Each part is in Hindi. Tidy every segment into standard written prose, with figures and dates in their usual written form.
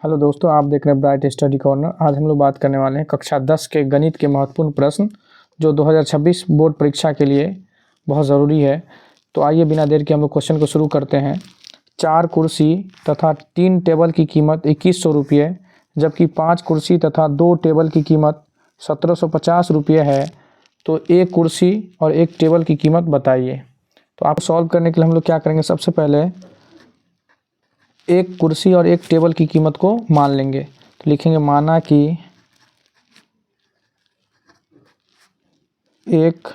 हेलो दोस्तों, आप देख रहे हैं ब्राइट स्टडी कॉर्नर। आज हम लोग बात करने वाले हैं कक्षा 10 के गणित के महत्वपूर्ण प्रश्न जो 2026 बोर्ड परीक्षा के लिए बहुत ज़रूरी है। तो आइए बिना देर के हम लोग क्वेश्चन को शुरू करते हैं। 4 कुर्सी तथा 3 टेबल की कीमत 2100 रुपये, जबकि 5 कुर्सी तथा 2 टेबल की कीमत 1750 रुपये है। तो एक कुर्सी और एक टेबल की कीमत बताइए। तो आप सॉल्व करने के लिए हम लोग क्या करेंगे, सबसे पहले एक कुर्सी और एक टेबल की कीमत को मान लेंगे। तो लिखेंगे माना कि एक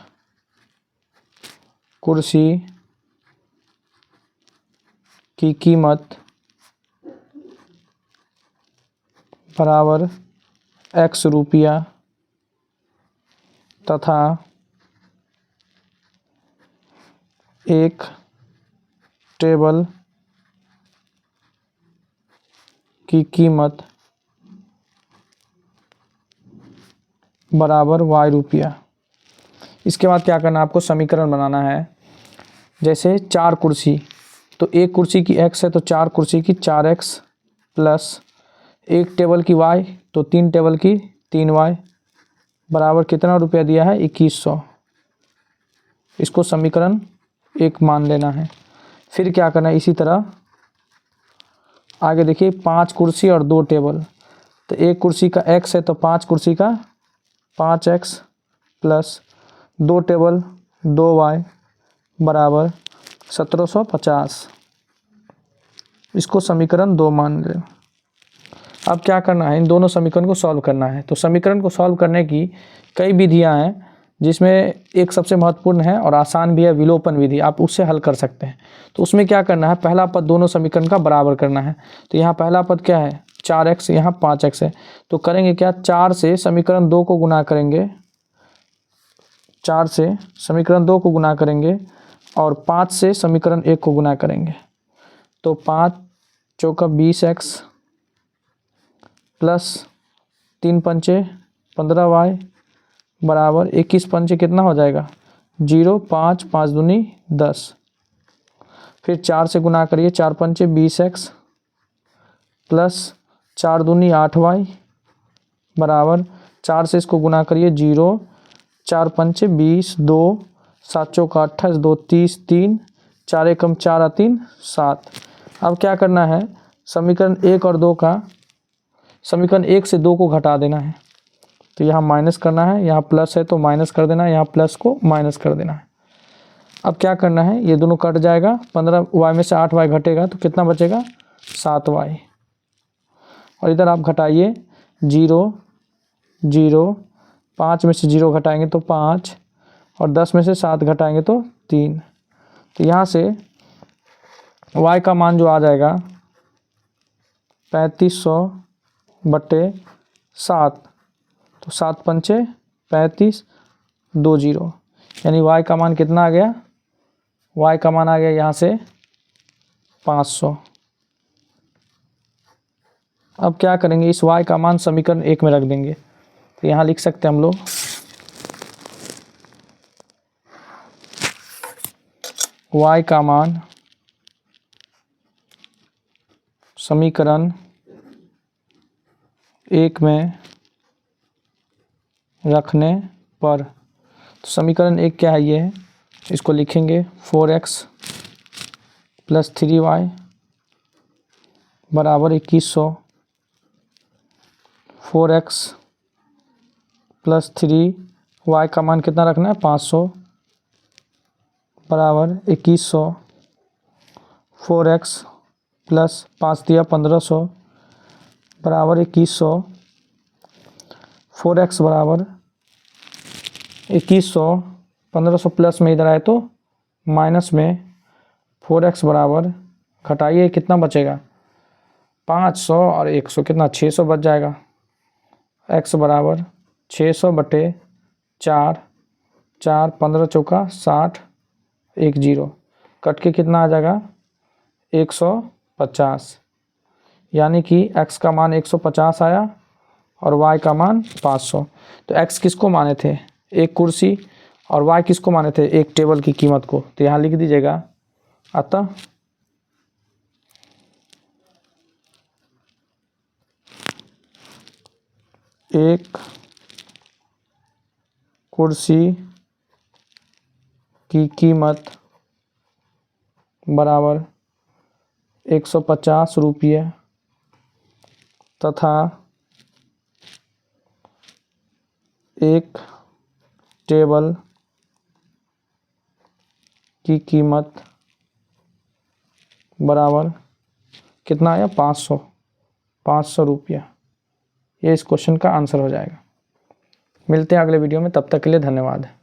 कुर्सी की कीमत बराबर x रुपया तथा एक टेबल की कीमत बराबर y रुपया। इसके बाद क्या करना है, आपको समीकरण बनाना है। जैसे 4 कुर्सी, तो एक कुर्सी की x है तो 4 कुर्सी की 4x प्लस एक टेबल की y तो 3 टेबल की 3y बराबर कितना रुपया दिया है, 2100। इसको समीकरण 1 मान लेना है। फिर क्या करना है, इसी तरह आगे देखिए 5 कुर्सी और 2 टेबल, तो एक कुर्सी का x है तो 5 कुर्सी का 5x प्लस 2 टेबल 2y बराबर 1750। इसको समीकरण 2 मान लें। अब क्या करना है, इन दोनों समीकरण को सॉल्व करना है। तो समीकरण को सॉल्व करने की कई विधियां हैं, जिसमें एक सबसे महत्वपूर्ण है और आसान भी है, विलोपन विधि। आप उससे हल कर सकते हैं। तो उसमें क्या करना है, पहला पद दोनों समीकरण का बराबर करना है। तो यहाँ पहला पद क्या है, 4x, यहाँ 5x है। तो करेंगे क्या, 4 से समीकरण 2 को गुना करेंगे, 4 से समीकरण 2 को गुना करेंगे और 5 से समीकरण 1 को गुना करेंगे। तो 5 चौका 20x प्लस 3 पंचे 15y बराबर 21 पंचे कितना हो जाएगा, 0, 5, 5 दूनी 10। फिर 4 से गुना करिए, 4 पंचे 20x प्लस 4 दूनी 8y बराबर 4 से इसको गुना करिए, 0, 4 पंचे 20, 2, 7 चौका 28, 2 30, 3, 4 एकम 4 और 3 7। अब क्या करना है, समीकरण 1 और 2 का, समीकरण 1 से 2 को घटा देना है। तो यहाँ माइनस करना है, यहाँ प्लस है तो माइनस कर देना है, यहाँ प्लस को माइनस कर देना है। अब क्या करना है, ये दोनों कट जाएगा, 15y में से 8y घटेगा तो कितना बचेगा, 7y। और इधर आप घटाइए, 0, 0, 5 में से 0 घटाएंगे तो 5 और 10 में से 7 घटाएंगे तो 3। तो यहाँ से y का मान जो आ जाएगा 3500 बटे 7, तो 7 पंचे 35, 2 0, यानी y का मान कितना आ गया, y का मान आ गया यहाँ से 500। अब क्या करेंगे, इस y का मान समीकरण 1 में रख देंगे। तो यहाँ लिख सकते हैं हम लोग y का मान समीकरण 1 में रखने पर, तो समीकरण 1 क्या है, ये है, इसको लिखेंगे 4x प्लस 3y बराबर 2100। 4x प्लस 3y का मान कितना रखना है, 500 बराबर 2100। 4x प्लस 5 दिया 1500 बराबर 2100। 4x बराबर 2100, 1500 प्लस में इधर आए तो माइनस में, 4x बराबर घटाइए कितना बचेगा, 500 और 100 कितना, 600 बच जाएगा। x बराबर 600 बटे 4, 4, 15 चौका 60, 1 0 कट के कितना आ जाएगा, 150। यानी कि x का मान 150 आया और y का मान 500। तो x किसको माने थे, एक कुर्सी, और y किसको माने थे, एक टेबल की कीमत को। तो यहाँ लिख दीजिएगा, अतः एक कुर्सी की कीमत बराबर 150 रुपये तथा एक टेबल की कीमत बराबर कितना आया 500 रुपया। ये इस क्वेश्चन का आंसर हो जाएगा। मिलते हैं अगले वीडियो में, तब तक के लिए धन्यवाद।